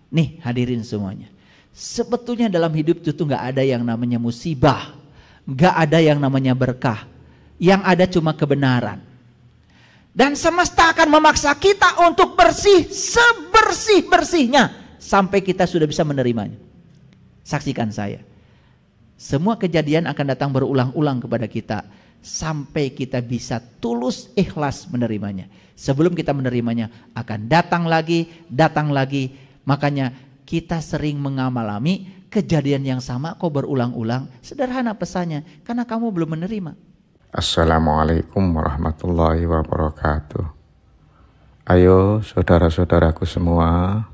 Nih hadirin semuanya, sebetulnya dalam hidup itu nggak ada yang namanya musibah, nggak ada yang namanya berkah, yang ada cuma kebenaran. Dan semesta akan memaksa kita untuk bersih sebersih-bersihnya sampai kita sudah bisa menerimanya. Saksikan saya, semua kejadian akan datang berulang-ulang kepada kita sampai kita bisa tulus ikhlas menerimanya. Sebelum kita menerimanya akan datang lagi. Makanya kita sering mengalami kejadian yang sama kok berulang-ulang. Sederhana pesannya, karena kamu belum menerima. Assalamualaikum warahmatullahi wabarakatuh. Ayo saudara-saudaraku semua,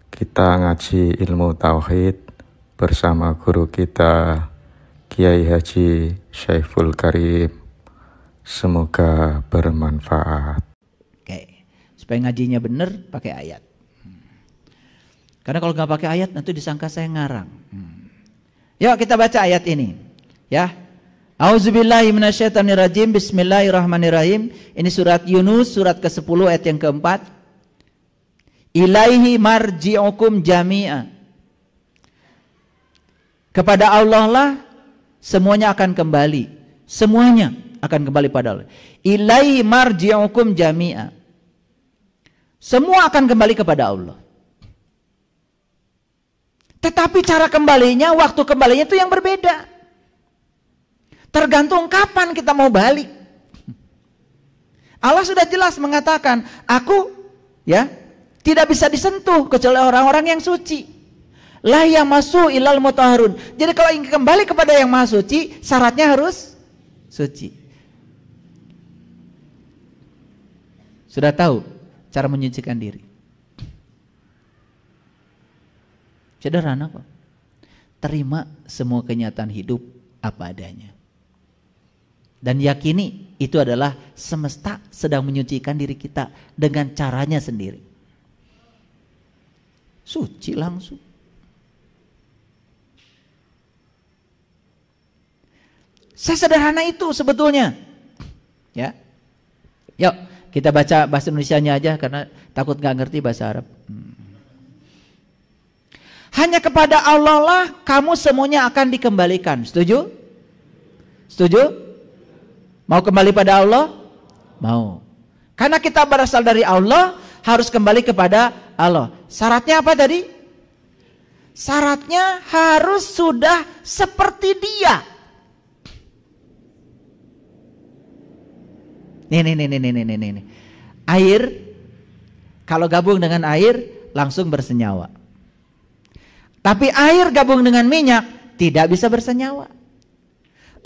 kita ngaji ilmu tauhid bersama guru kita Kiai Haji Syaiful Karim. Semoga bermanfaat. Oke, supaya ngajinya benar pakai ayat. Karena kalau nggak pakai ayat nanti disangka saya ngarang. Yuk kita baca ayat ini, ya. Auzubillahi minasyaitonirrajim. Bismillahirrahmanirrahim. Ini surat Yunus, surat ke-10 ayat yang keempat. Ilaihi marji'ukum jami'a. Kepada Allah lah semuanya akan kembali. Semuanya akan kembali pada Allah. Ilaihi marji'ukum jami'a. Semua akan kembali kepada Allah. Tetapi cara kembalinya, waktu kembalinya itu yang berbeda. Tergantung kapan kita mau balik. Allah sudah jelas mengatakan, aku ya tidak bisa disentuh kecuali orang-orang yang suci. La yamassu illal mutahharun. Jadi kalau ingin kembali kepada yang maha suci, syaratnya harus suci. Sudah tahu cara menyucikan diri? Sederhana kok. Terima semua kenyataan hidup apa adanya. Dan yakini itu adalah semesta sedang menyucikan diri kita dengan caranya sendiri. Suci langsung. Sesederhana itu sebetulnya. Ya. Yuk, kita baca bahasa Indonesianya aja karena takut nggak ngerti bahasa Arab. Hanya kepada Allah lah kamu semuanya akan dikembalikan. Setuju? Setuju? Mau kembali pada Allah? Mau. Karena kita berasal dari Allah, harus kembali kepada Allah. Syaratnya apa tadi? Syaratnya harus sudah seperti Dia. Nih. Air, kalau gabung dengan air langsung bersenyawa. Tapi air gabung dengan minyak tidak bisa bersenyawa.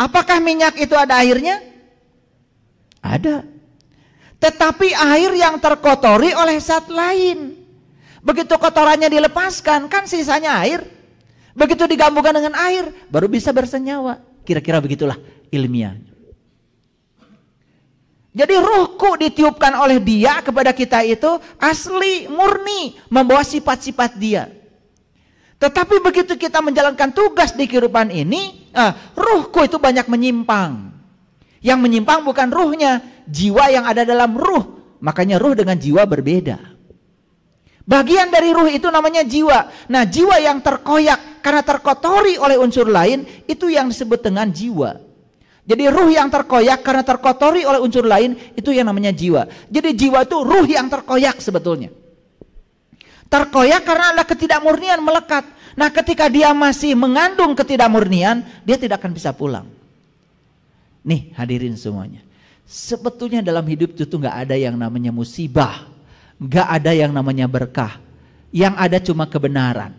Apakah minyak itu ada airnya? Ada. Tetapi air yang terkotori oleh zat lain. Begitu kotorannya dilepaskan, kan sisanya air. Begitu digabungkan dengan air, baru bisa bersenyawa. Kira-kira begitulah ilmiahnya. Jadi ruhku ditiupkan oleh Dia kepada kita itu asli, murni, membawa sifat-sifat Dia. Tetapi begitu kita menjalankan tugas di kehidupan ini, ruhku itu banyak menyimpang. Yang menyimpang bukan ruhnya, jiwa yang ada dalam ruh. Makanya ruh dengan jiwa berbeda. Bagian dari ruh itu namanya jiwa. Nah, jiwa yang terkoyak karena terkotori oleh unsur lain, itu yang disebut dengan jiwa. Jadi ruh yang terkoyak karena terkotori oleh unsur lain, itu yang namanya jiwa. Jadi jiwa itu ruh yang terkoyak sebetulnya. Terkoyak karena ada ketidakmurnian melekat. Nah, ketika dia masih mengandung ketidakmurnian, dia tidak akan bisa pulang. Nih hadirin semuanya, sebetulnya dalam hidup itu nggak ada yang namanya musibah, nggak ada yang namanya berkah, yang ada cuma kebenaran.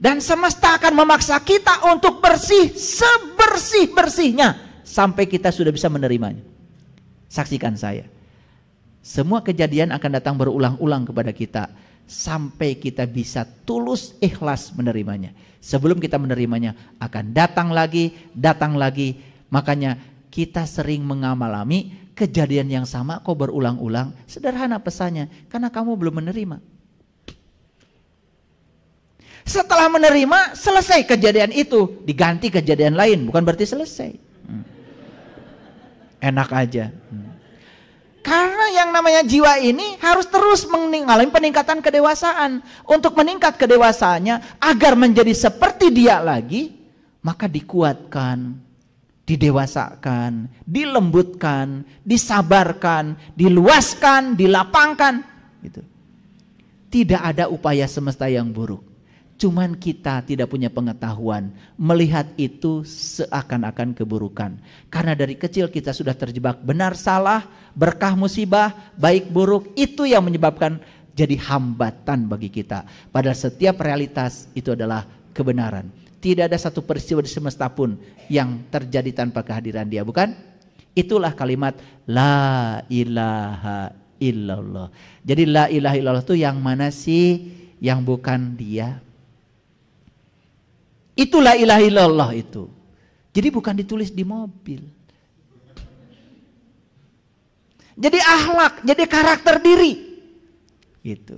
Dan semesta akan memaksa kita untuk bersih sebersih-bersihnya sampai kita sudah bisa menerimanya. Saksikan saya, semua kejadian akan datang berulang-ulang kepada kita sampai kita bisa tulus ikhlas menerimanya. Sebelum kita menerimanya akan datang lagi. Makanya kita sering mengalami kejadian yang sama kok berulang-ulang. Sederhana pesannya, karena kamu belum menerima. Setelah menerima, selesai kejadian itu, diganti kejadian lain, bukan berarti selesai. Enak aja. Karena yang namanya jiwa ini harus terus mengalami peningkatan kedewasaan. Untuk meningkat kedewasaannya agar menjadi seperti dia lagi, maka dikuatkan, didewasakan, dilembutkan, disabarkan, diluaskan, dilapangkan. Gitu. Tidak ada upaya semesta yang buruk. Cuman kita tidak punya pengetahuan melihat itu seakan-akan keburukan. Karena dari kecil kita sudah terjebak benar salah, berkah musibah, baik buruk, itu yang menyebabkan jadi hambatan bagi kita. Padahal setiap realitas itu adalah kebenaran. Tidak ada satu peristiwa di semesta pun yang terjadi tanpa kehadiran dia, bukan? Itulah kalimat la ilaha illallah. Jadi la ilaha illallah itu yang mana sih? Yang bukan dia. Itulah ilaha illallah itu. Jadi bukan ditulis di mobil. Jadi akhlak, jadi karakter diri. Gitu.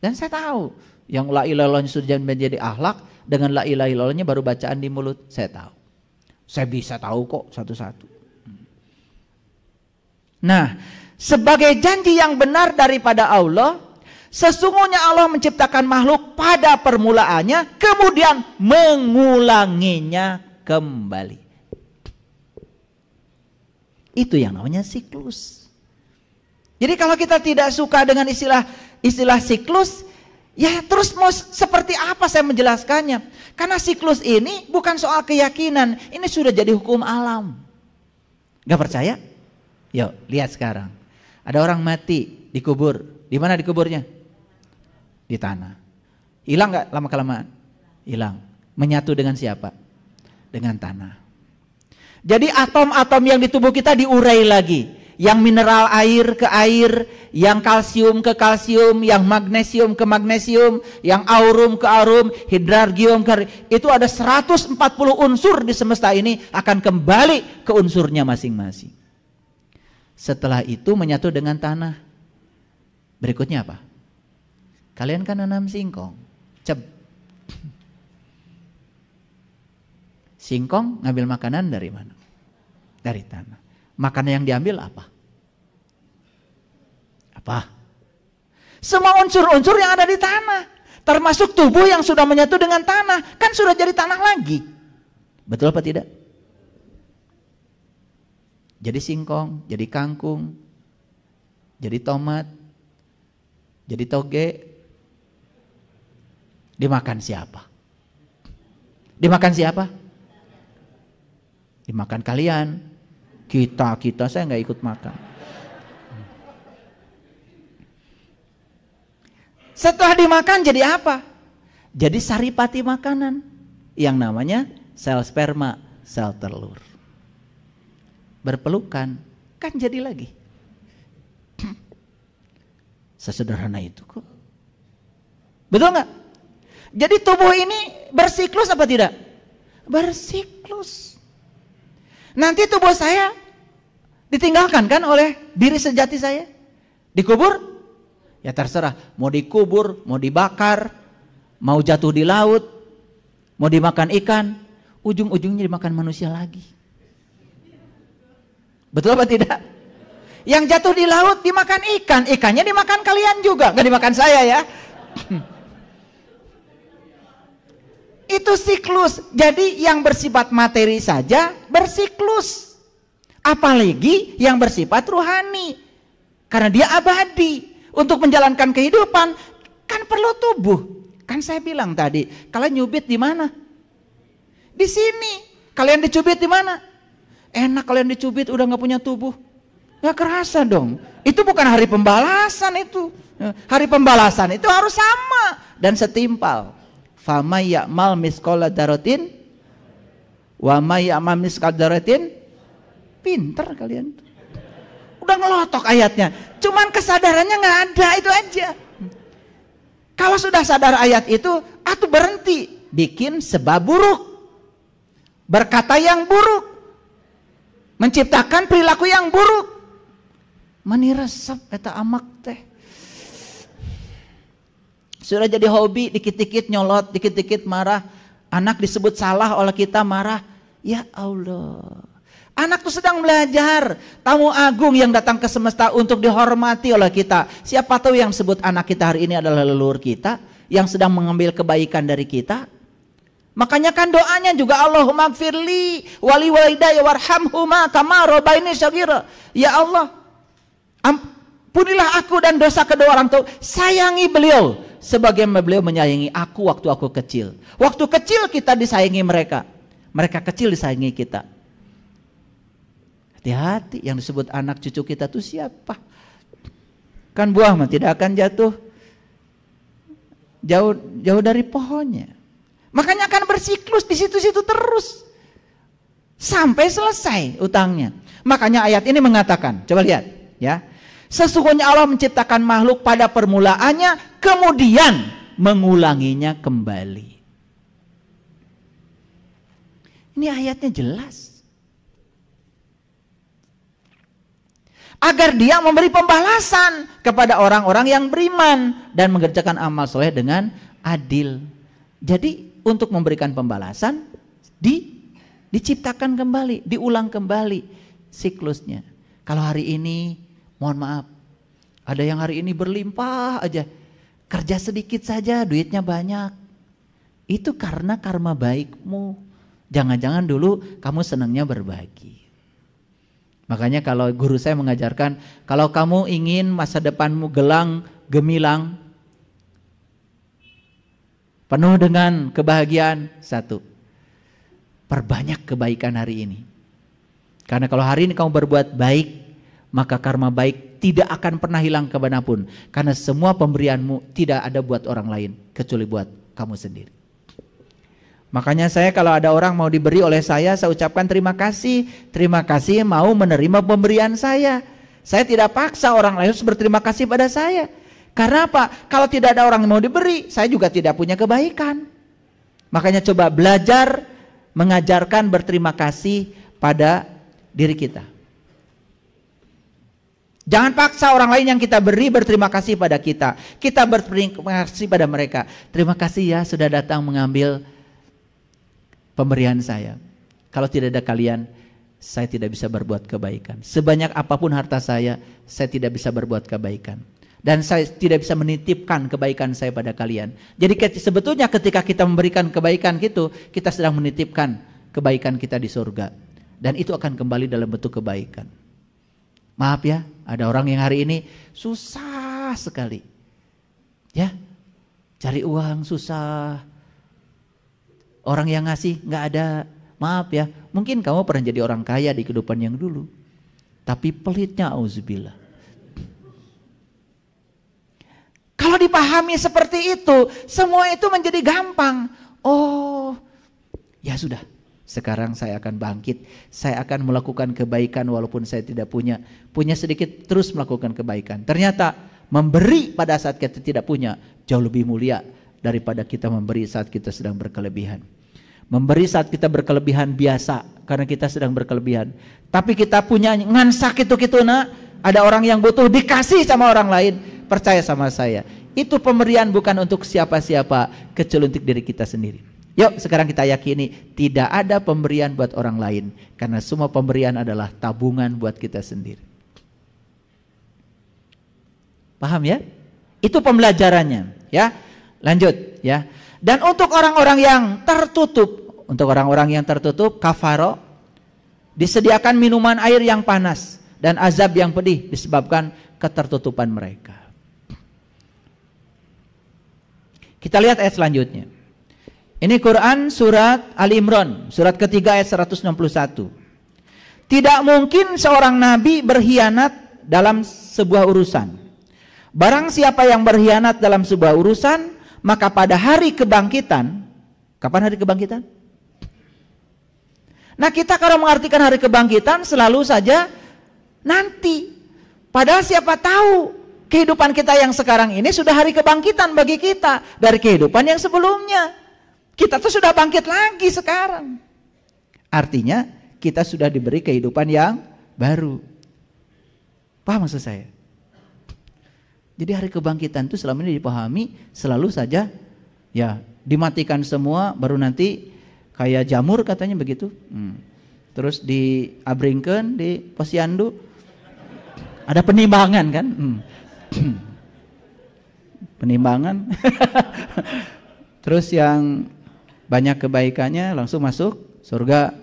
Dan saya tahu yang la ilaha illallah sudah menjadi akhlak, dengan la ilaha illallahnya baru bacaan di mulut, saya tahu. Saya bisa tahu kok satu-satu. Nah, sebagai janji yang benar daripada Allah, sesungguhnya Allah menciptakan makhluk pada permulaannya, kemudian mengulanginya kembali. Itu yang namanya siklus. Jadi kalau kita tidak suka dengan istilah siklus, ya terus mau seperti apa saya menjelaskannya? Karena siklus ini bukan soal keyakinan, ini sudah jadi hukum alam. Gak percaya? Yuk lihat sekarang. Ada orang mati dikubur, di mana dikuburnya? Di tanah. Hilang gak lama-kelamaan? Hilang. Menyatu dengan siapa? Dengan tanah. Jadi atom-atom yang di tubuh kita diurai lagi. Yang mineral air ke air, yang kalsium ke kalsium, yang magnesium ke magnesium, yang aurum ke aurum, hidrargium ke... Itu ada 140 unsur di semesta ini akan kembali ke unsurnya masing-masing. Setelah itu menyatu dengan tanah. Berikutnya apa? Kalian kan nanam singkong, singkong ngambil makanan dari mana? Dari tanah. Makanan yang diambil apa? Apa? Semua unsur-unsur yang ada di tanah, termasuk tubuh yang sudah menyatu dengan tanah, kan sudah jadi tanah lagi. Betul apa tidak? Jadi singkong, jadi kangkung, jadi tomat, jadi toge. Dimakan siapa? Dimakan siapa? Dimakan kalian. Kita saya nggak ikut makan. Setelah dimakan jadi apa? Jadi saripati makanan yang namanya sel sperma, sel telur. Berpelukan, kan jadi lagi. Sesederhana itu kok. Betul nggak? Jadi tubuh ini bersiklus apa tidak? Bersiklus. Nanti tubuh saya ditinggalkan kan oleh diri sejati saya? Dikubur? Ya terserah, mau dikubur, mau dibakar, mau jatuh di laut, mau dimakan ikan, ujung-ujungnya dimakan manusia lagi. Betul apa tidak? Yang jatuh di laut dimakan ikan, ikannya dimakan kalian juga, nggak dimakan saya ya. Itu siklus. Jadi yang bersifat materi saja bersiklus. Apalagi yang bersifat ruhani. Karena dia abadi. Untuk menjalankan kehidupan kan perlu tubuh. Kan saya bilang tadi, kalian nyubit di mana? Di sini. Kalian dicubit di mana? Enak kalian dicubit udah nggak punya tubuh. Nggak kerasa dong. Itu bukan hari pembalasan itu. Hari pembalasan itu harus sama dan setimpal. Fama ya'mal misqala dzarratin wa may ya'mal misqala dzarratin. Pinter kalian. Udah ngelotok ayatnya. Cuman kesadarannya nggak ada, itu aja. Kalau sudah sadar ayat itu, atuh berhenti bikin sebab buruk. Berkata yang buruk. Menciptakan perilaku yang buruk. Mani resep eta amak teh. Sudah jadi hobi, dikit-dikit nyolot, dikit-dikit marah. Anak disebut salah oleh kita marah. Ya Allah. Anak tuh sedang belajar, tamu agung yang datang ke semesta untuk dihormati oleh kita. Siapa tahu yang sebut anak kita hari ini adalah leluhur kita, yang sedang mengambil kebaikan dari kita. Makanya kan doanya juga Allahumma gfirli wali walidayya warhamhuma kama rabbaini shaghira. Ya Allah, ampunilah aku dan dosa kedua orang tua. Sayangi beliau sebagaimana beliau menyayangi aku waktu aku kecil. Waktu kecil kita disayangi mereka, mereka kecil disayangi kita. Hati-hati yang disebut anak cucu kita tuh siapa? Kan buah mah tidak akan jatuh jauh dari pohonnya. Makanya akan bersiklus di situ-situ terus sampai selesai utangnya. Makanya ayat ini mengatakan, coba lihat ya. Sesungguhnya Allah menciptakan makhluk pada permulaannya, kemudian mengulanginya kembali. Ini ayatnya jelas. Agar dia memberi pembalasan kepada orang-orang yang beriman dan mengerjakan amal soleh dengan adil. Jadi untuk memberikan pembalasan diciptakan kembali, diulang kembali siklusnya. Kalau hari ini, mohon maaf, ada yang hari ini berlimpah aja, kerja sedikit saja duitnya banyak. Itu karena karma baikmu. Jangan-jangan dulu kamu senangnya berbagi. Makanya kalau guru saya mengajarkan, kalau kamu ingin masa depanmu gemilang, penuh dengan kebahagiaan, satu, perbanyak kebaikan hari ini. Karena kalau hari ini kamu berbuat baik, maka karma baik tidak akan pernah hilang kemanapun. Karena semua pemberianmu tidak ada buat orang lain, kecuali buat kamu sendiri. Makanya saya kalau ada orang mau diberi oleh saya ucapkan terima kasih. Terima kasih mau menerima pemberian saya. Saya tidak paksa orang lain harus berterima kasih pada saya. Karena apa? Kalau tidak ada orang yang mau diberi, saya juga tidak punya kebaikan. Makanya coba belajar mengajarkan berterima kasih pada diri kita. Jangan paksa orang lain yang kita beri berterima kasih pada kita. Kita berterima kasih pada mereka. Terima kasih ya sudah datang mengambil pemberian saya. Kalau tidak ada kalian, saya tidak bisa berbuat kebaikan. Sebanyak apapun harta saya tidak bisa berbuat kebaikan. Dan saya tidak bisa menitipkan kebaikan saya pada kalian. Jadi sebetulnya ketika kita memberikan kebaikan gitu, kita sedang menitipkan kebaikan kita di surga. Dan itu akan kembali dalam bentuk kebaikan. Maaf ya, ada orang yang hari ini susah sekali. Ya, cari uang susah. Orang yang ngasih nggak ada. Maaf ya, mungkin kamu pernah jadi orang kaya di kehidupan yang dulu, tapi pelitnya auzubillah. Kalau dipahami seperti itu, semua itu menjadi gampang. Oh, ya sudah. Sekarang saya akan bangkit. Saya akan melakukan kebaikan walaupun saya tidak punya sedikit, terus melakukan kebaikan. Ternyata memberi pada saat kita tidak punya jauh lebih mulia daripada kita memberi saat kita sedang berkelebihan. Memberi saat kita berkelebihan biasa karena kita sedang berkelebihan. Tapi kita punya ngansak itu ada orang yang butuh dikasih sama orang lain. Percaya sama saya, itu pemberian bukan untuk siapa-siapa kecuali untuk diri kita sendiri. Yuk sekarang kita yakini tidak ada pemberian buat orang lain karena semua pemberian adalah tabungan buat kita sendiri. Paham ya? Itu pembelajarannya ya. Lanjut ya. Dan untuk orang-orang yang tertutup, kafaro, disediakan minuman air yang panas dan azab yang pedih disebabkan ketertutupan mereka. Kita lihat ayat selanjutnya. Ini Quran surat Ali Imran, surat ketiga ayat 161. Tidak mungkin seorang nabi berkhianat dalam sebuah urusan. Barang siapa yang berkhianat dalam sebuah urusan, maka pada hari kebangkitan, kapan hari kebangkitan? Nah kita kalau mengartikan hari kebangkitan selalu saja nanti. Padahal siapa tahu kehidupan kita yang sekarang ini sudah hari kebangkitan bagi kita dari kehidupan yang sebelumnya. Kita tuh sudah bangkit lagi sekarang. Artinya kita sudah diberi kehidupan yang baru. Paham maksud saya? Jadi hari kebangkitan itu selama ini dipahami selalu saja ya dimatikan semua baru nanti kayak jamur katanya begitu. terus diabringkeun di posyandu. Ada penimbangan kan? Penimbangan. Terus yang banyak kebaikannya langsung masuk surga,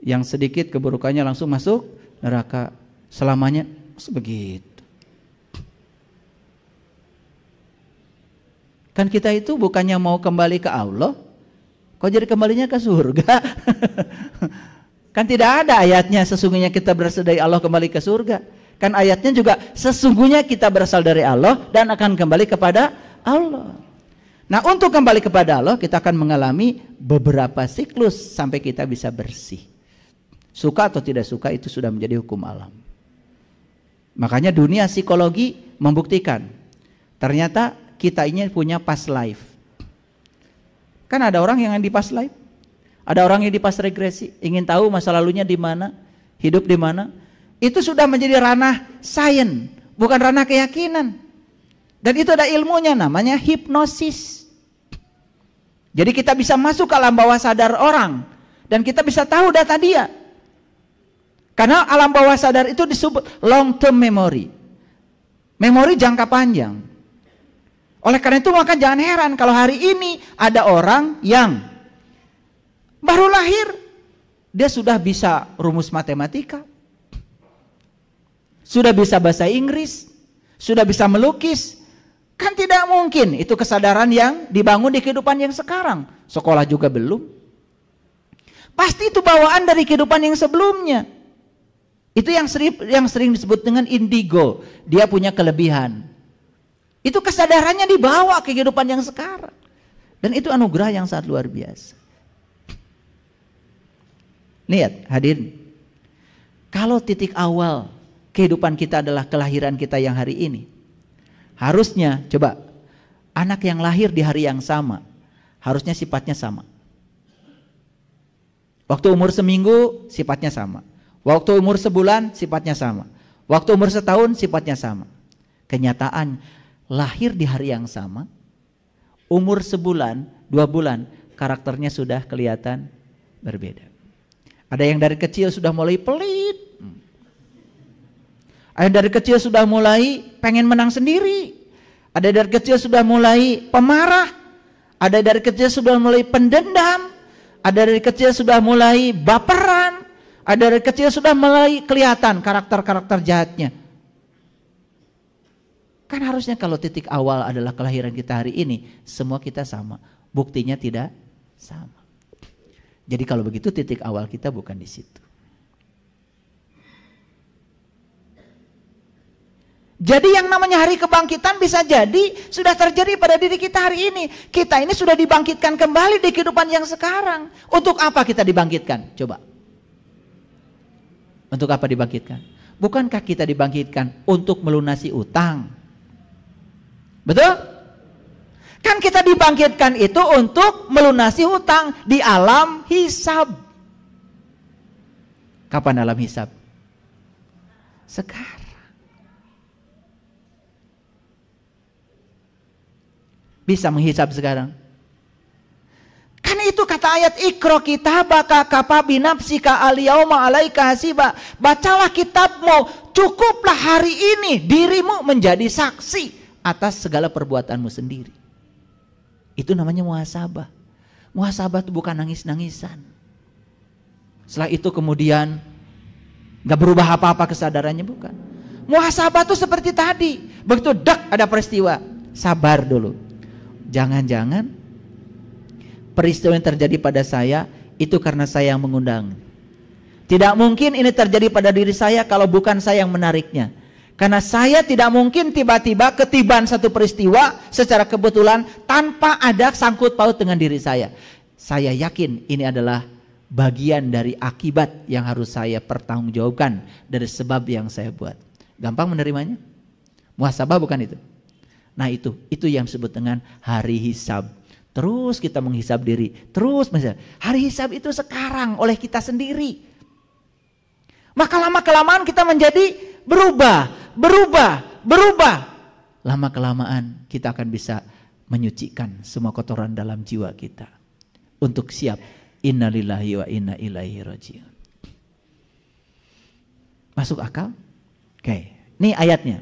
yang sedikit keburukannya langsung masuk neraka selamanya. Begitu. Kan kita itu bukannya mau kembali ke Allah, kok jadi kembalinya ke surga? Kan tidak ada ayatnya sesungguhnya kita berasal dari Allah kembali ke surga. Kan ayatnya juga sesungguhnya kita berasal dari Allah dan akan kembali kepada Allah. Nah, untuk kembali kepada Allah kita akan mengalami beberapa siklus sampai kita bisa bersih. Suka atau tidak suka itu sudah menjadi hukum alam. Makanya dunia psikologi membuktikan ternyata kita ini punya past life. Kan ada orang yang di past life, ada orang yang di past regresi, ingin tahu masa lalunya di mana, hidup di mana. Itu sudah menjadi ranah sains, bukan ranah keyakinan. Dan itu ada ilmunya, namanya hipnosis. Jadi kita bisa masuk ke alam bawah sadar orang dan kita bisa tahu data dia. Karena alam bawah sadar itu disebut long term memory. Memori jangka panjang. Oleh karena itu maka jangan heran kalau hari ini ada orang yang baru lahir, dia sudah bisa rumus matematika, sudah bisa bahasa Inggris, sudah bisa melukis. Kan tidak mungkin itu kesadaran yang dibangun di kehidupan yang sekarang. Sekolah juga belum. Pasti itu bawaan dari kehidupan yang sebelumnya. Itu yang sering disebut dengan indigo. Dia punya kelebihan. Itu kesadarannya dibawa ke kehidupan yang sekarang. Dan itu anugerah yang sangat luar biasa. Lihat hadirin. Kalau titik awal kehidupan kita adalah kelahiran kita yang hari ini. Harusnya coba anak yang lahir di hari yang sama. Harusnya sifatnya sama. Waktu umur seminggu sifatnya sama. Waktu umur sebulan sifatnya sama. Waktu umur setahun sifatnya sama. Kenyataan lahir di hari yang sama, umur sebulan, 2 bulan, karakternya sudah kelihatan berbeda. Ada yang dari kecil sudah mulai pelit. Ada yang dari kecil sudah mulai pengen menang sendiri. Ada dari kecil sudah mulai pemarah. Ada dari kecil sudah mulai pendendam. Ada dari kecil sudah mulai baperan. Ada dari kecil sudah mulai kelihatan karakter-karakter jahatnya. Kan harusnya kalau titik awal adalah kelahiran kita hari ini, semua kita sama. Buktinya tidak sama. Jadi kalau begitu titik awal kita bukan di situ. Jadi yang namanya hari kebangkitan bisa jadi sudah terjadi pada diri kita hari ini. Kita ini sudah dibangkitkan kembali di kehidupan yang sekarang. Untuk apa kita dibangkitkan? Coba. Untuk apa dibangkitkan? Bukankah kita dibangkitkan untuk melunasi utang? Betul? Kan kita dibangkitkan itu untuk melunasi hutang di alam hisab. Kapan alam hisab? Sekarang. Bisa menghisab sekarang. Kan itu kata ayat Iqra kitabaka kafa binafsika al-yauma 'alaika hasiba. Bacalah kitabmu, cukuplah hari ini dirimu menjadi saksi atas segala perbuatanmu sendiri. Itu namanya muhasabah. Muhasabah itu bukan nangis-nangisan. Setelah itu kemudian gak berubah apa-apa kesadarannya, bukan. Muhasabah itu seperti tadi. Begitu dak ada peristiwa, sabar dulu. Jangan-jangan peristiwa yang terjadi pada saya itu karena saya yang mengundang. Tidak mungkin ini terjadi pada diri saya kalau bukan saya yang menariknya. Karena saya tidak mungkin tiba-tiba ketiban satu peristiwa secara kebetulan tanpa ada sangkut paut dengan diri saya. Saya yakin ini adalah bagian dari akibat yang harus saya pertanggungjawabkan dari sebab yang saya buat. Gampang menerimanya? Muhasabah bukan itu? Nah itu yang disebut dengan hari hisab. Terus kita menghisab diri, terus menghisab. Hari hisab itu sekarang oleh kita sendiri. Maka lama-kelamaan kita menjadi berubah. Lama kelamaan kita akan bisa menyucikan semua kotoran dalam jiwa kita. Untuk siap, innalillahi wa inna ilaihi raji'un. Masuk akal? Oke, ini ayatnya.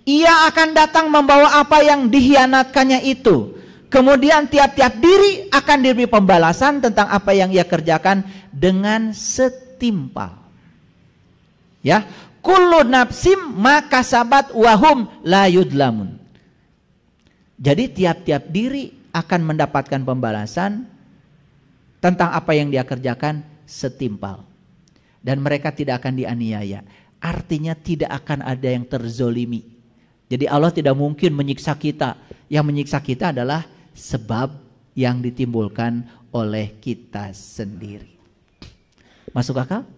Ia akan datang membawa apa yang dikhianatkannya itu. Kemudian tiap-tiap diri akan diberi pembalasan tentang apa yang ia kerjakan dengan setimpal. Ya, kullu nafsim maka sabat wahum la yudlamun. Jadi tiap-tiap diri akan mendapatkan pembalasan tentang apa yang dia kerjakan setimpal. Dan mereka tidak akan dianiaya. Artinya tidak akan ada yang terzolimi. Jadi Allah tidak mungkin menyiksa kita. Yang menyiksa kita adalah sebab yang ditimbulkan oleh kita sendiri. Masuk akal?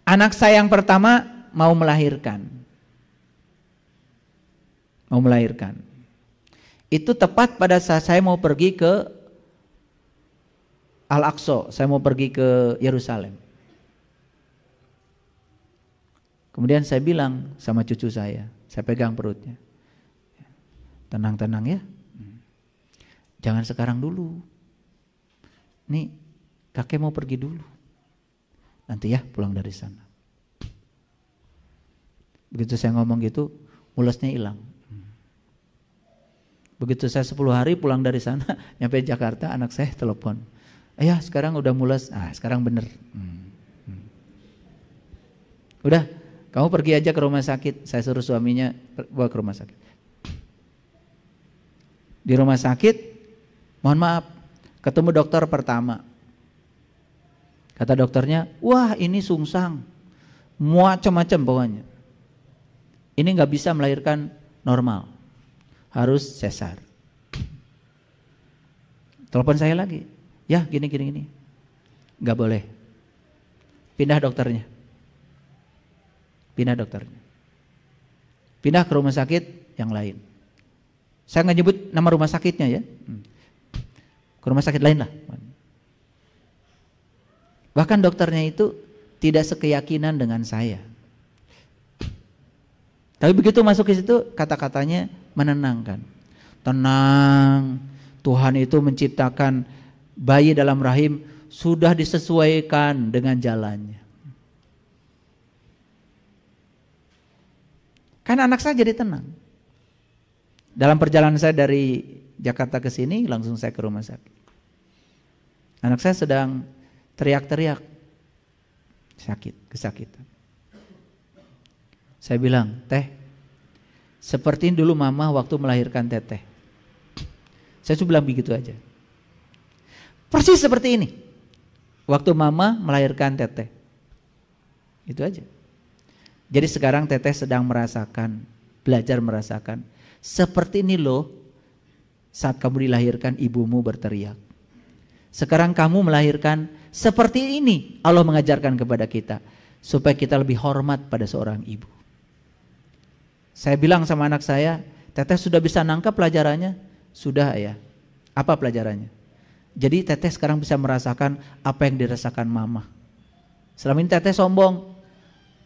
Anak saya yang pertama mau melahirkan. Mau melahirkan. Itu tepat pada saat saya mau pergi ke Al-Aqsa, saya mau pergi ke Yerusalem. Kemudian saya bilang sama cucu saya pegang perutnya. Tenang-tenang ya. Jangan sekarang dulu. Nih, kakek mau pergi dulu. Nanti ya pulang dari sana. Begitu saya ngomong gitu, mulusnya hilang. Begitu saya 10 hari pulang dari sana, nyampe Jakarta, anak saya telepon. Ayah sekarang udah mules, sekarang bener. Udah, kamu pergi aja ke rumah sakit. Saya suruh suaminya bawa ke rumah sakit. Di rumah sakit, mohon maaf, ketemu dokter pertama. Kata dokternya, wah ini sungsang, macam-macam bawahnya. Ini nggak bisa melahirkan normal, harus sesar. Telepon saya lagi, ya gini, nggak boleh. Pindah dokternya, pindah ke rumah sakit yang lain. Saya nggak nyebut nama rumah sakitnya ya, ke rumah sakit lain lah. Bahkan dokternya itu tidak sekeyakinan dengan saya. Tapi begitu masuk ke situ kata-katanya menenangkan. Tenang, Tuhan itu menciptakan bayi dalam rahim sudah disesuaikan dengan jalannya. Kan anak saya jadi tenang. Dalam perjalanan saya dari Jakarta ke sini langsung saya ke rumah sakit. Anak saya sedang teriak-teriak kesakitan. Saya bilang, Teh, seperti dulu mama waktu melahirkan Teteh. Saya cuma bilang begitu aja. Persis seperti ini. Waktu mama melahirkan Teteh. Itu aja. Jadi sekarang Teteh sedang merasakan, belajar merasakan. Seperti ini loh, saat kamu dilahirkan ibumu berteriak. Sekarang kamu melahirkan, seperti ini Allah mengajarkan kepada kita. Supaya kita lebih hormat pada seorang ibu. Saya bilang sama anak saya, Teteh sudah bisa nangkap pelajarannya? Sudah ya. Apa pelajarannya? Jadi Teteh sekarang bisa merasakan apa yang dirasakan mama. Selama ini Teteh sombong,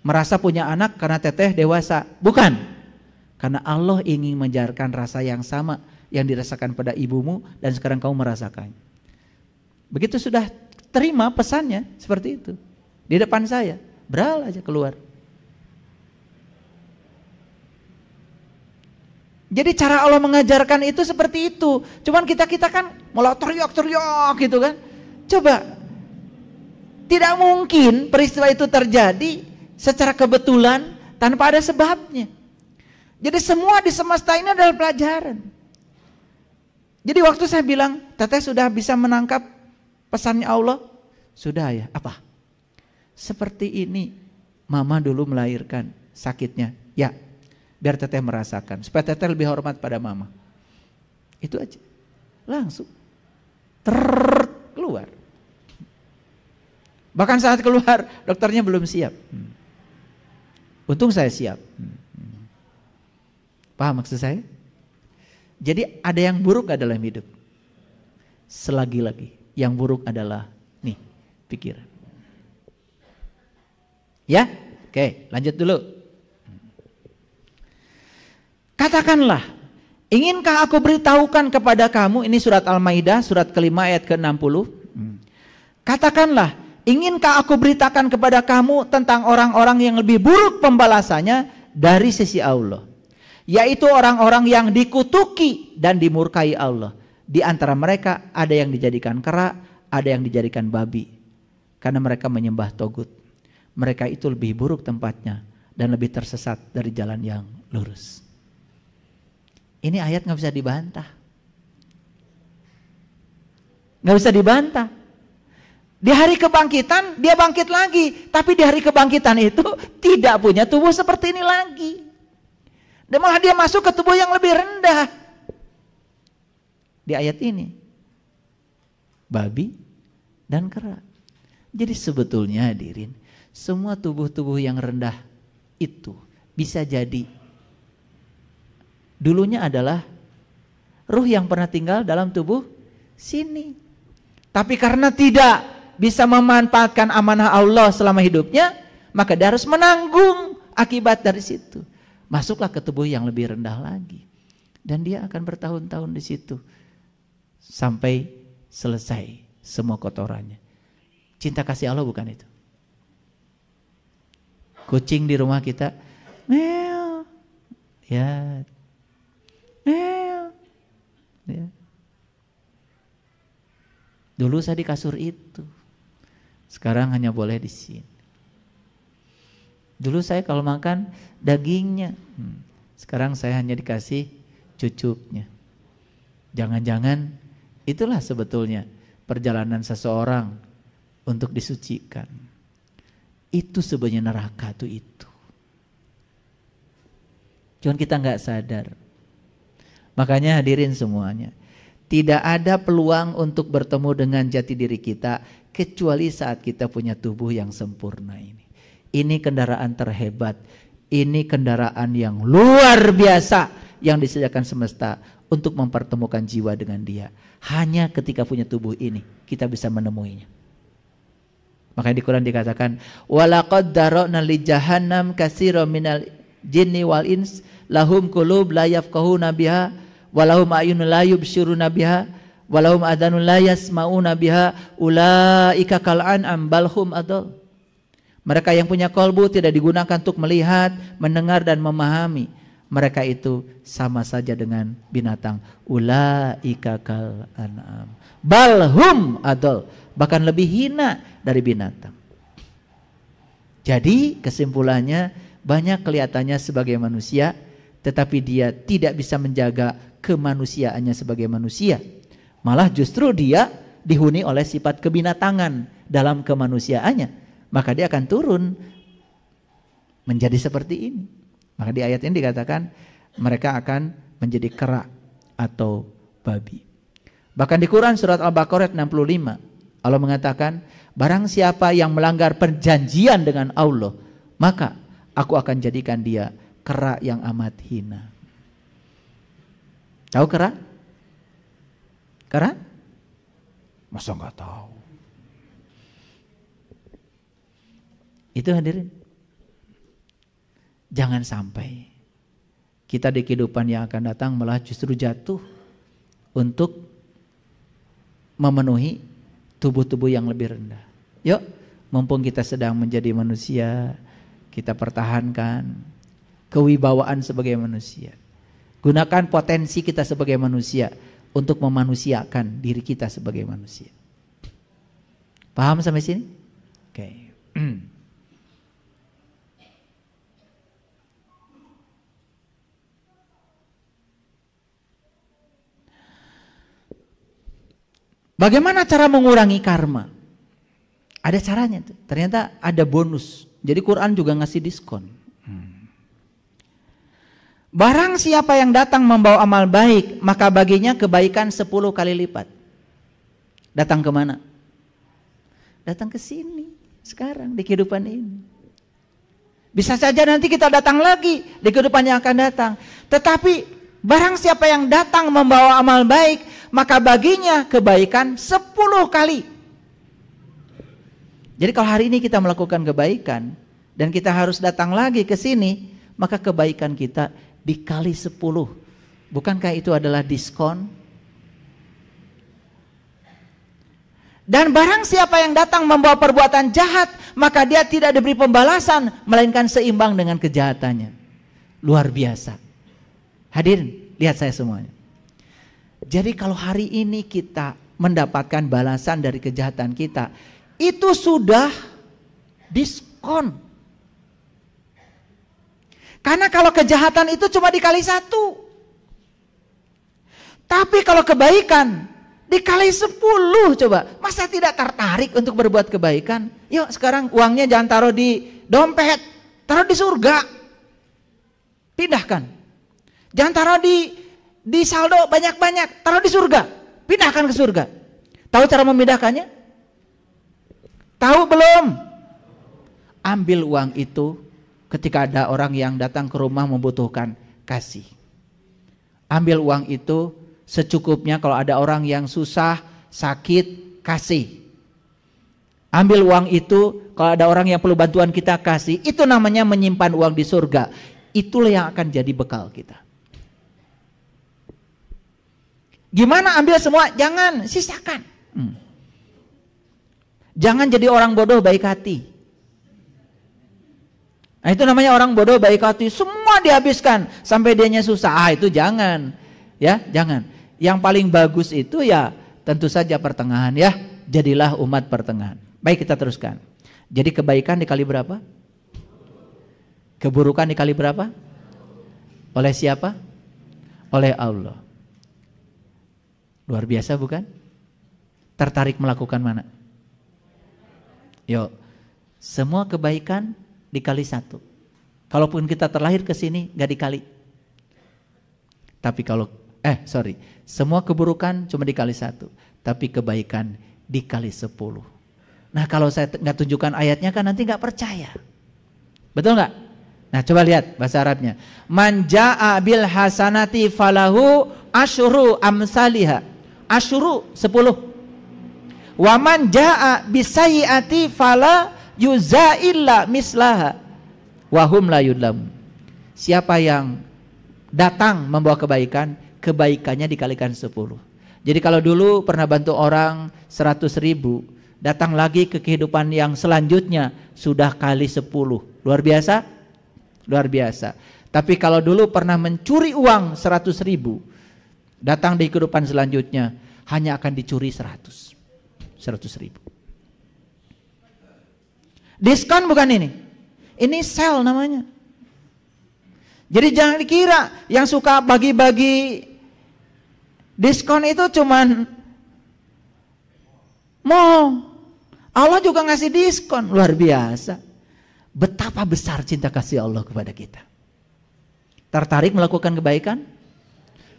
merasa punya anak karena Teteh dewasa. Bukan, karena Allah ingin mengajarkan rasa yang sama yang dirasakan pada ibumu dan sekarang kamu merasakannya. Begitu sudah terima pesannya seperti itu di depan saya, beral aja keluar. Jadi cara Allah mengajarkan itu seperti itu. Cuman kita kan malah teriak-teriak gitu kan. Coba, tidak mungkin peristiwa itu terjadi secara kebetulan tanpa ada sebabnya. Jadi semua di semesta ini adalah pelajaran. Jadi waktu saya bilang, Teteh sudah bisa menangkap pesannya Allah? Sudah ya, apa? Seperti ini, mama dulu melahirkan sakitnya. Ya, biar Teteh merasakan, supaya Teteh lebih hormat pada mama. Itu aja. Langsung keluar. Bahkan saat keluar, dokternya belum siap. Untung saya siap. Paham maksud saya? Jadi ada yang buruk gak dalam hidup? Selagi-lagi yang buruk adalah nih, pikiran. Ya? Oke, lanjut dulu. Katakanlah, inginkah aku beritahukan kepada kamu, ini surat Al-Maidah, surat kelima ayat ke-60. Katakanlah, Inginkah aku beritakan kepada kamu tentang orang-orang yang lebih buruk pembalasannya dari sisi Allah, yaitu orang-orang yang dikutuki dan dimurkai Allah. Di antara mereka ada yang dijadikan kera, ada yang dijadikan babi, karena mereka menyembah togut. Mereka itu lebih buruk tempatnya dan lebih tersesat dari jalan yang lurus. Ini ayat gak bisa dibantah. Gak bisa dibantah. Di hari kebangkitan dia bangkit lagi, tapi di hari kebangkitan itu tidak punya tubuh seperti ini lagi. Dan malah dia masuk ke tubuh yang lebih rendah. Di ayat ini, babi dan kera. Jadi sebetulnya hadirin, semua tubuh-tubuh yang rendah itu bisa jadi dulunya adalah ruh yang pernah tinggal dalam tubuh sini. Tapi karena tidak bisa memanfaatkan amanah Allah selama hidupnya, maka dia harus menanggung akibat dari situ. Masuklah ke tubuh yang lebih rendah lagi, dan dia akan bertahun-tahun di situ sampai selesai semua kotorannya. Cinta kasih Allah bukan itu? Kucing di rumah kita, meow, ya, meow, ya. Dulu saya di kasur itu. Sekarang hanya boleh di sini. Dulu saya kalau makan dagingnya, sekarang saya hanya dikasih cucuknya. Jangan-jangan itulah sebetulnya perjalanan seseorang untuk disucikan. Itu sebenarnya neraka tuh itu. Cuman kita nggak sadar. Makanya hadirin semuanya, tidak ada peluang untuk bertemu dengan jati diri kita kecuali saat kita punya tubuh yang sempurna ini. Ini kendaraan terhebat, ini kendaraan yang luar biasa yang disediakan semesta untuk mempertemukan jiwa dengan Dia. Hanya ketika punya tubuh ini kita bisa menemuinya. Makanya di Quran dikatakan, walaqad dara'na li jahannam katsiran minal jinni wal ins lahum qulub la yafqahuna biha walahum a'yunun la yubsiruna biha walahum adhanun la yasma'una biha ulaika kal an'am bal hum adall. Mereka yang punya kolbu tidak digunakan untuk melihat, mendengar dan memahami. Mereka itu sama saja dengan binatang. Ulaika kal an'am bal hum adall, bahkan lebih hina dari binatang. Jadi kesimpulannya, banyak kelihatannya sebagai manusia, tetapi dia tidak bisa menjaga kemanusiaannya sebagai manusia. Malah justru dia dihuni oleh sifat kebinatangan dalam kemanusiaannya. Maka dia akan turun menjadi seperti ini. Maka di ayat ini dikatakan mereka akan menjadi kera atau babi. Bahkan di Quran surat Al-Baqarah 65 Allah mengatakan, barang siapa yang melanggar perjanjian dengan Allah, maka aku akan jadikan dia kera yang amat hina. Tahu kera? Kera? Masa nggak tahu? Itu hadirin. Jangan sampai kita di kehidupan yang akan datang malah justru jatuh untuk memenuhi tubuh-tubuh yang lebih rendah. Yuk, mumpung kita sedang menjadi manusia, kita pertahankan kewibawaan sebagai manusia. Gunakan potensi kita sebagai manusia untuk memanusiakan diri kita sebagai manusia. Paham sampai sini? Oke. Bagaimana cara mengurangi karma? Ada caranya tuh. Ternyata ada bonus. Jadi Quran juga ngasih diskon. Barang siapa yang datang membawa amal baik, maka baginya kebaikan 10 kali lipat. Datang kemana? Datang ke sini sekarang di kehidupan ini. Bisa saja nanti kita datang lagi di kehidupan yang akan datang. Tetapi barang siapa yang datang membawa amal baik, maka baginya kebaikan 10 kali. Jadi kalau hari ini kita melakukan kebaikan dan kita harus datang lagi ke sini, maka kebaikan kita dikali 10. Bukankah itu adalah diskon? Dan barang siapa yang datang membawa perbuatan jahat, maka dia tidak diberi pembalasan, melainkan seimbang dengan kejahatannya. Luar biasa. Hadirin, lihat saya semuanya. Jadi kalau hari ini kita mendapatkan balasan dari kejahatan kita, itu sudah diskon. Karena kalau kejahatan itu cuma dikali 1. Tapi kalau kebaikan dikali 10 coba. Masa tidak tertarik untuk berbuat kebaikan? Yuk sekarang uangnya jangan taruh di dompet, taruh di surga. Pindahkan. Jangan taruh di saldo banyak-banyak, taruh di surga. Pindahkan ke surga. Tahu cara memindahkannya? Tahu belum? Ambil uang itu ketika ada orang yang datang ke rumah membutuhkan, kasih. Ambil uang itu secukupnya, kalau ada orang yang susah, sakit, kasih. Ambil uang itu kalau ada orang yang perlu bantuan kita, kasih. Itu namanya menyimpan uang di surga. Itulah yang akan jadi bekal kita. Gimana ambil semua? Jangan, sisakan. Jangan jadi orang bodoh baik hati. Nah, itu namanya orang bodoh baik hati, semua dihabiskan sampai dianya susah. Itu jangan. Ya, jangan. Yang paling bagus itu ya tentu saja pertengahan ya. Jadilah umat pertengahan. Baik, kita teruskan. Jadi kebaikan dikali berapa? Keburukan dikali berapa? Oleh siapa? Oleh Allah. Luar biasa bukan? Tertarik melakukan mana? Yuk, semua kebaikan dikali 1. Kalaupun kita terlahir ke sini gak dikali. Tapi kalau semua keburukan cuma dikali 1, tapi kebaikan dikali 10. Nah, kalau saya nggak tunjukkan ayatnya kan nanti nggak percaya. Betul nggak? Nah, coba lihat bahasa Arabnya. Man jaa bil hasanati falahu asyru amsalihha. Asyru 10. Wa man jaa bisayyiati fala yuzailla mislaha wa hum la yudlam. Siapa yang datang membawa kebaikan, kebaikannya dikalikan 10. Jadi kalau dulu pernah bantu orang 100.000, datang lagi ke kehidupan yang selanjutnya sudah kali 10. Luar biasa? Luar biasa. Tapi kalau dulu pernah mencuri uang 100.000, datang di kehidupan selanjutnya hanya akan dicuri 100.000. Diskon bukan ini? Ini sale namanya. Jadi jangan dikira yang suka bagi-bagi diskon itu cuman mall. Allah juga ngasih diskon. Luar biasa. Betapa besar cinta kasih Allah kepada kita. Tertarik melakukan kebaikan?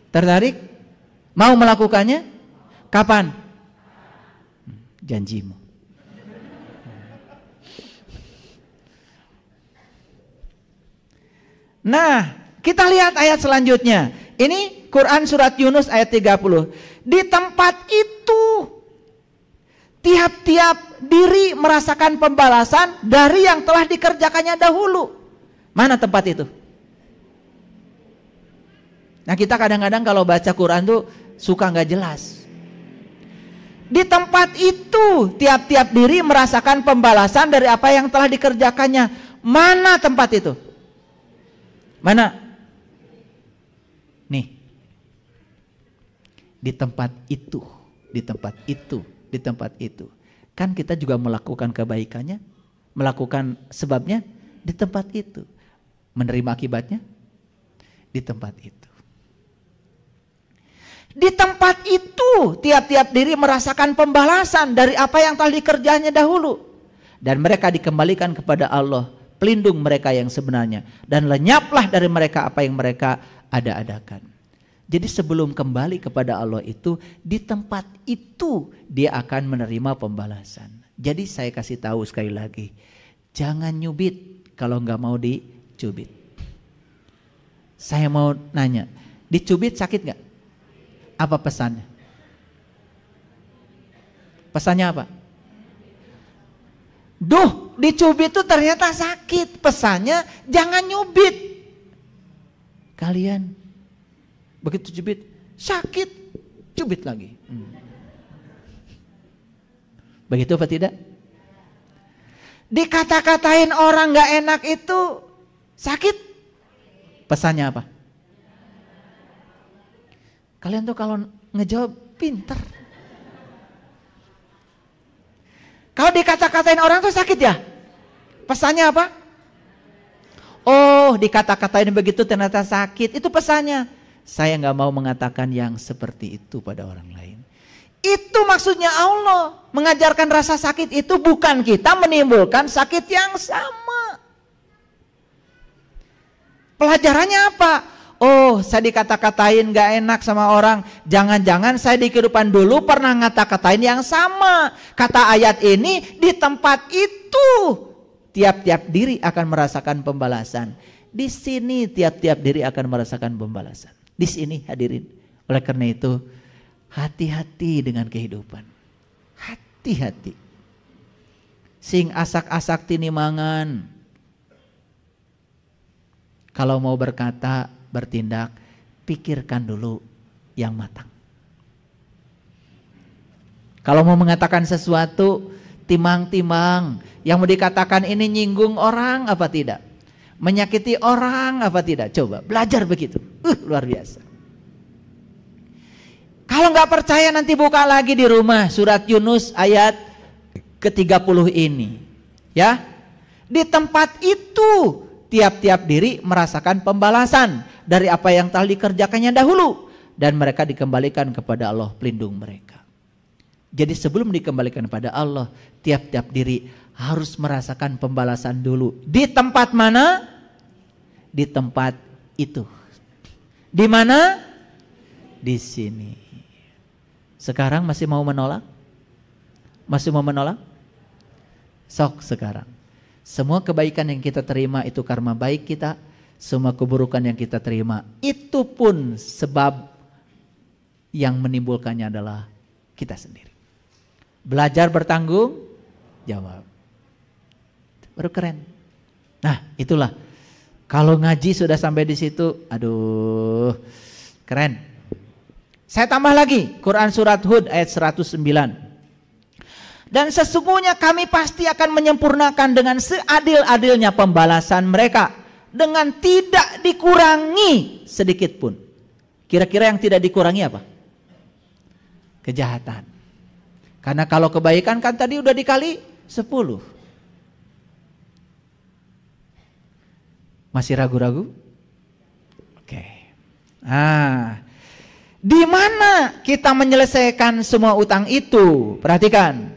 Tertarik? Mau melakukannya? Kapan? Janjimu. Nah, kita lihat ayat selanjutnya. Ini Quran surat Yunus ayat 30. Di tempat itu tiap-tiap diri merasakan pembalasan dari yang telah dikerjakannya dahulu. Mana tempat itu? Nah, kita kadang-kadang kalau baca Quran tuh suka nggak jelas. Di tempat itu tiap-tiap diri merasakan pembalasan dari apa yang telah dikerjakannya. Mana tempat itu? Mana? Nih. Di tempat itu, di tempat itu, di tempat itu. Kan kita juga melakukan kebaikannya, melakukan sebabnya di tempat itu. Menerima akibatnya di tempat itu. Di tempat itu tiap-tiap diri merasakan pembalasan dari apa yang telah dikerjanya dahulu. Dan mereka dikembalikan kepada Allah, pelindung mereka yang sebenarnya. Dan lenyaplah dari mereka apa yang mereka ada-adakan. Jadi sebelum kembali kepada Allah itu, di tempat itu dia akan menerima pembalasan. Jadi saya kasih tahu sekali lagi, jangan nyubit kalau nggak mau dicubit. Saya mau nanya, dicubit sakit nggak? Apa pesannya? Pesannya apa? Duh, dicubit itu ternyata sakit. Pesannya jangan nyubit. Kalian begitu cubit sakit, cubit lagi. Begitu apa tidak? Dikata-katain orang gak enak itu sakit. Pesannya apa? Kalian tuh kalau ngejawab pinter. Kalau dikata-katain orang tuh sakit ya? Pesannya apa? Oh, dikata-katain begitu ternyata sakit. Itu pesannya. Saya gak mau mengatakan yang seperti itu pada orang lain. Itu maksudnya Allah. Mengajarkan rasa sakit itu bukan kita menimbulkan sakit yang sama. Pelajarannya apa? Oh, saya dikata-katain gak enak sama orang. Jangan-jangan saya di kehidupan dulu pernah ngata-katain yang sama. Kata ayat ini, di tempat itu tiap-tiap diri akan merasakan pembalasan. Di sini tiap-tiap diri akan merasakan pembalasan. Di sini hadirin. Oleh karena itu, hati-hati dengan kehidupan. Hati-hati. Sing asak-asak tinimangan. Kalau mau berkata, bertindak, pikirkan dulu yang matang. Kalau mau mengatakan sesuatu, timang-timang. Yang mau dikatakan ini nyinggung orang apa tidak? Menyakiti orang apa tidak? Coba belajar begitu. Luar biasa. Kalau nggak percaya nanti buka lagi di rumah surat Yunus ayat ke-30 ini. Ya. Di tempat itu tiap-tiap diri merasakan pembalasan dari apa yang telah dikerjakannya dahulu. Dan mereka dikembalikan kepada Allah pelindung mereka. Jadi sebelum dikembalikan kepada Allah, tiap-tiap diri harus merasakan pembalasan dulu. Di tempat mana? Di tempat itu. Di mana? Di sini. Sekarang masih mau menolak? Masih mau menolak? Sok sekarang. Semua kebaikan yang kita terima itu karma baik kita. Semua keburukan yang kita terima itu pun sebab yang menimbulkannya adalah kita sendiri. Belajar bertanggung jawab. Baru keren. Nah, itulah. Kalau ngaji sudah sampai di situ, aduh, keren. Saya tambah lagi, Quran surat Hud ayat 109. Dan sesungguhnya kami pasti akan menyempurnakan dengan seadil-adilnya pembalasan mereka. Dengan tidak dikurangi sedikit pun. Kira-kira yang tidak dikurangi apa? Kejahatan. Karena kalau kebaikan kan tadi udah dikali 10. Masih ragu-ragu? Oke. Di mana kita menyelesaikan semua utang itu? Perhatikan.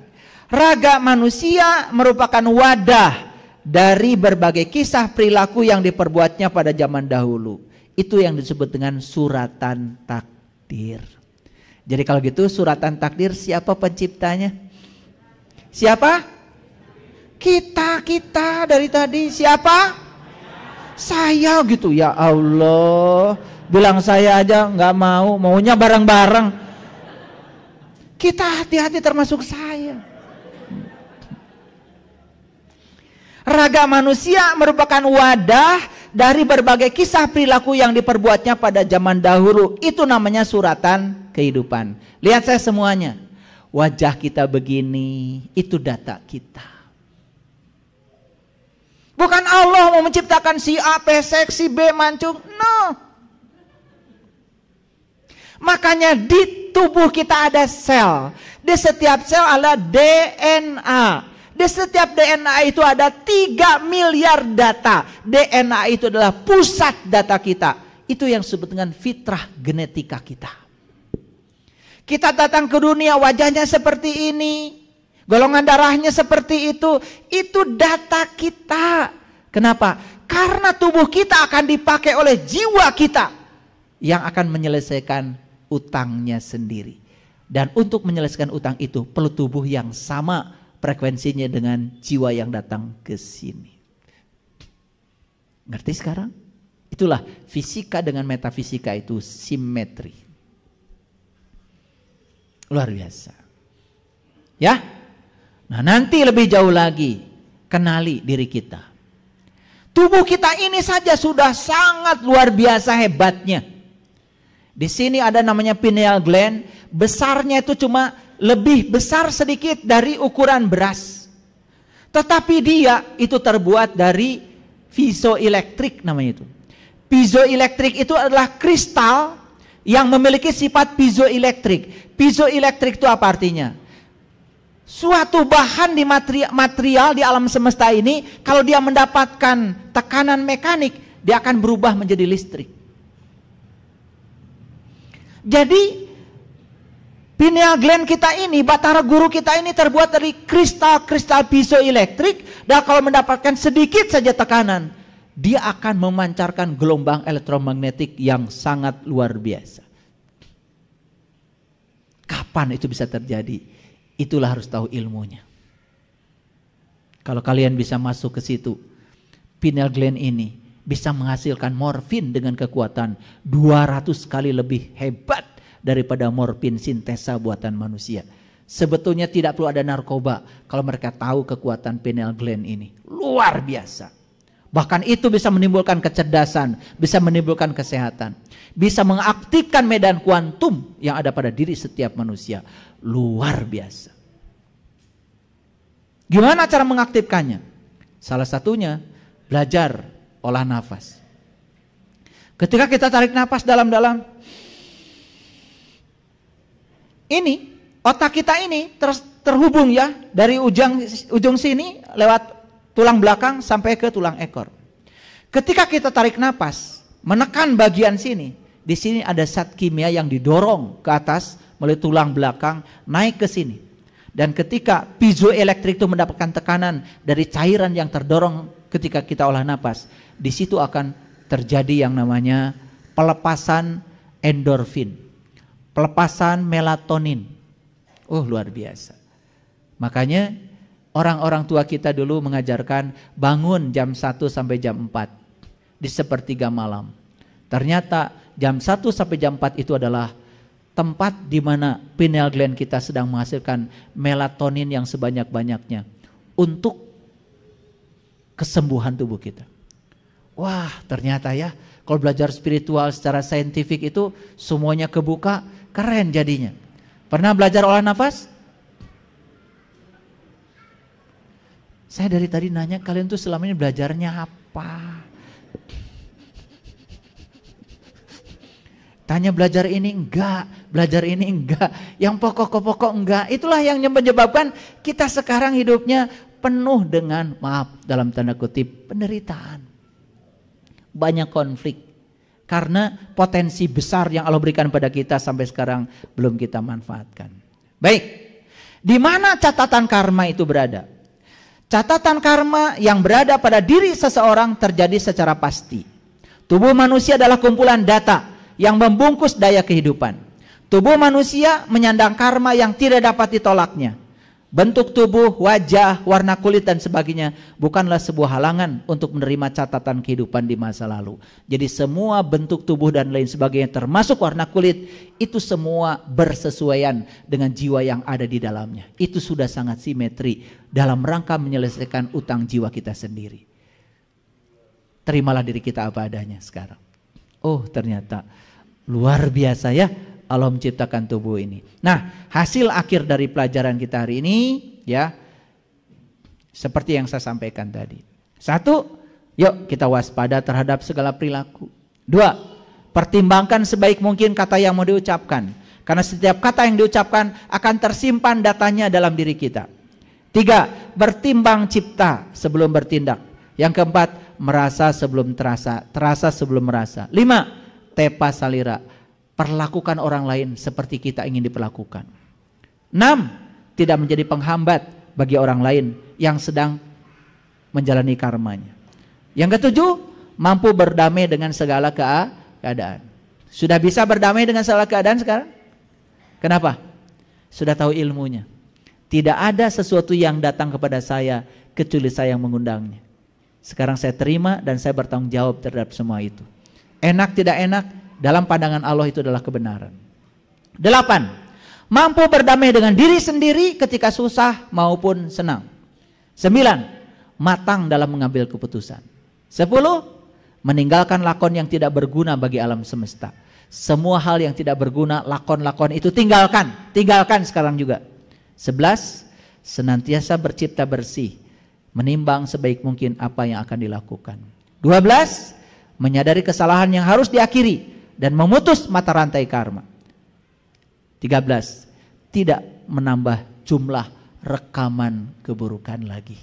Raga manusia merupakan wadah dari berbagai kisah perilaku yang diperbuatnya pada zaman dahulu. Itu yang disebut dengan suratan takdir. Jadi kalau gitu suratan takdir siapa penciptanya? Siapa? Kita dari tadi. Siapa? Saya gitu. Ya Allah. Bilang saya aja nggak mau. Maunya bareng-bareng. Kita hati-hati termasuk saya. Raga manusia merupakan wadah dari berbagai kisah perilaku yang diperbuatnya pada zaman dahulu. Itu namanya suratan kehidupan. Lihat saya semuanya. Wajah kita begini, itu data kita. Bukan Allah mau menciptakan si A pesek, si B mancung. No. Makanya di tubuh kita ada sel. Di setiap sel ada DNA. Di setiap DNA itu ada 3 miliar data. DNA itu adalah pusat data kita. Itu yang disebut dengan fitrah genetika kita. Kita datang ke dunia wajahnya seperti ini. Golongan darahnya seperti itu. Itu data kita. Kenapa? Karena tubuh kita akan dipakai oleh jiwa kita. Yang akan menyelesaikan utangnya sendiri. Dan untuk menyelesaikan utang itu perlu tubuh yang sama frekuensinya dengan jiwa yang datang ke sini. Ngerti sekarang? Itulah fisika dengan metafisika itu simetri. Luar biasa. Ya? Nah, nanti lebih jauh lagi kenali diri kita. Tubuh kita ini saja sudah sangat luar biasa hebatnya. Di sini ada namanya pineal gland, besarnya itu cuma lebih besar sedikit dari ukuran beras. Tetapi dia itu terbuat dari piezoelektrik namanya itu. Piezoelektrik itu adalah kristal yang memiliki sifat piezoelektrik. Piezoelektrik itu apa artinya? Suatu bahan di material di alam semesta ini, kalau dia mendapatkan tekanan mekanik, dia akan berubah menjadi listrik. Jadi pineal gland kita ini, batara guru kita ini terbuat dari kristal-kristal piezoelektrik, dan kalau mendapatkan sedikit saja tekanan, dia akan memancarkan gelombang elektromagnetik yang sangat luar biasa. Kapan itu bisa terjadi? Itulah harus tahu ilmunya. Kalau kalian bisa masuk ke situ, pineal gland ini bisa menghasilkan morfin dengan kekuatan 200 kali lebih hebat daripada morfin sintesa buatan manusia. Sebetulnya tidak perlu ada narkoba kalau mereka tahu kekuatan pineal gland ini. Luar biasa. Bahkan itu bisa menimbulkan kecerdasan, bisa menimbulkan kesehatan, bisa mengaktifkan medan kuantum yang ada pada diri setiap manusia. Luar biasa. Gimana cara mengaktifkannya? Salah satunya belajar olah nafas. Ketika kita tarik nafas dalam-dalam, ini otak kita ini terhubung ya dari ujung sini lewat tulang belakang sampai ke tulang ekor. Ketika kita tarik nafas, menekan bagian sini, di sini ada zat kimia yang didorong ke atas melalui tulang belakang naik ke sini. Dan ketika piezoelektrik itu mendapatkan tekanan dari cairan yang terdorong ketika kita olah nafas, di situ akan terjadi yang namanya pelepasan endorfin, pelepasan melatonin. Luar biasa. Makanya orang-orang tua kita dulu mengajarkan bangun jam 1 sampai jam 4 di sepertiga malam. Ternyata jam 1 sampai jam 4 itu adalah tempat di mana pineal gland kita sedang menghasilkan melatonin yang sebanyak-banyaknya untuk kesembuhan tubuh kita. Wah, ternyata ya, kalau belajar spiritual secara saintifik itu semuanya kebuka, keren jadinya. Pernah belajar olah nafas? Saya dari tadi nanya, kalian tuh selama ini belajarnya apa? Tanya belajar ini enggak, belajar ini enggak, yang pokok-pokok enggak. Itulah yang menyebabkan kita sekarang hidupnya penuh dengan, maaf dalam tanda kutip, penderitaan. Banyak konflik. Karena potensi besar yang Allah berikan pada kita sampai sekarang belum kita manfaatkan. Baik, di mana catatan karma itu berada? Catatan karma yang berada pada diri seseorang terjadi secara pasti. Tubuh manusia adalah kumpulan data yang membungkus daya kehidupan. Tubuh manusia menyandang karma yang tidak dapat ditolaknya. Bentuk tubuh, wajah, warna kulit dan sebagainya bukanlah sebuah halangan untuk menerima catatan kehidupan di masa lalu. Jadi semua bentuk tubuh dan lain sebagainya termasuk warna kulit itu semua bersesuaian dengan jiwa yang ada di dalamnya. Itu sudah sangat simetri dalam rangka menyelesaikan utang jiwa kita sendiri. Terimalah diri kita apa adanya sekarang. Oh, ternyata luar biasa ya Allah menciptakan tubuh ini. Nah, hasil akhir dari pelajaran kita hari ini ya seperti yang saya sampaikan tadi. 1, yuk kita waspada terhadap segala perilaku. 2, pertimbangkan sebaik mungkin kata yang mau diucapkan, karena setiap kata yang diucapkan akan tersimpan datanya dalam diri kita. 3, bertimbang cipta sebelum bertindak. Yang keempat, merasa sebelum terasa, terasa sebelum merasa. 5, tepa salira, perlakukan orang lain seperti kita ingin diperlakukan. 6, tidak menjadi penghambat bagi orang lain yang sedang menjalani karmanya. Yang ke-7, mampu berdamai dengan segala keadaan. Sudah bisa berdamai dengan segala keadaan sekarang? Kenapa? Sudah tahu ilmunya. Tidak ada sesuatu yang datang kepada saya kecuali saya yang mengundangnya. Sekarang saya terima dan saya bertanggung jawab terhadap semua itu. Enak tidak enak, dalam pandangan Allah itu adalah kebenaran. 8, mampu berdamai dengan diri sendiri ketika susah maupun senang. 9, matang dalam mengambil keputusan. 10, meninggalkan lakon yang tidak berguna bagi alam semesta. Semua hal yang tidak berguna, lakon-lakon itu tinggalkan sekarang juga. 11, senantiasa bercipta bersih, menimbang sebaik mungkin apa yang akan dilakukan. 12, menyadari kesalahan yang harus diakhiri dan memutus mata rantai karma. 13, tidak menambah jumlah rekaman keburukan lagi.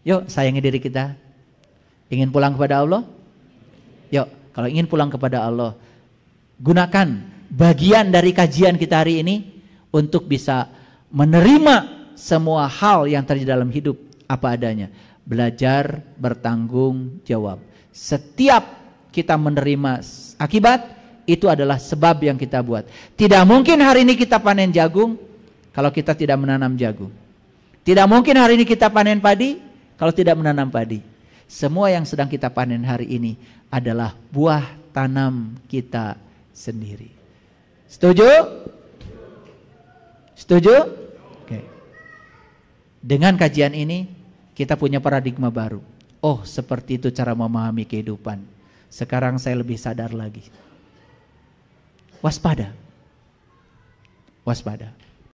Yuk, sayangi diri kita. Ingin pulang kepada Allah? Yuk, kalau ingin pulang kepada Allah, gunakan bagian dari kajian kita hari ini untuk bisa menerima semua hal yang terjadi dalam hidup apa adanya. Belajar bertanggung jawab. Setiap kita menerima akibat, itu adalah sebab yang kita buat. Tidak mungkin hari ini kita panen jagung kalau kita tidak menanam jagung. Tidak mungkin hari ini kita panen padi kalau tidak menanam padi. Semua yang sedang kita panen hari ini adalah buah tanam kita sendiri. Setuju? Setuju? Oke. Dengan kajian ini kita punya paradigma baru. Oh, seperti itu cara memahami kehidupan. Sekarang saya lebih sadar lagi. Waspada. Waspada.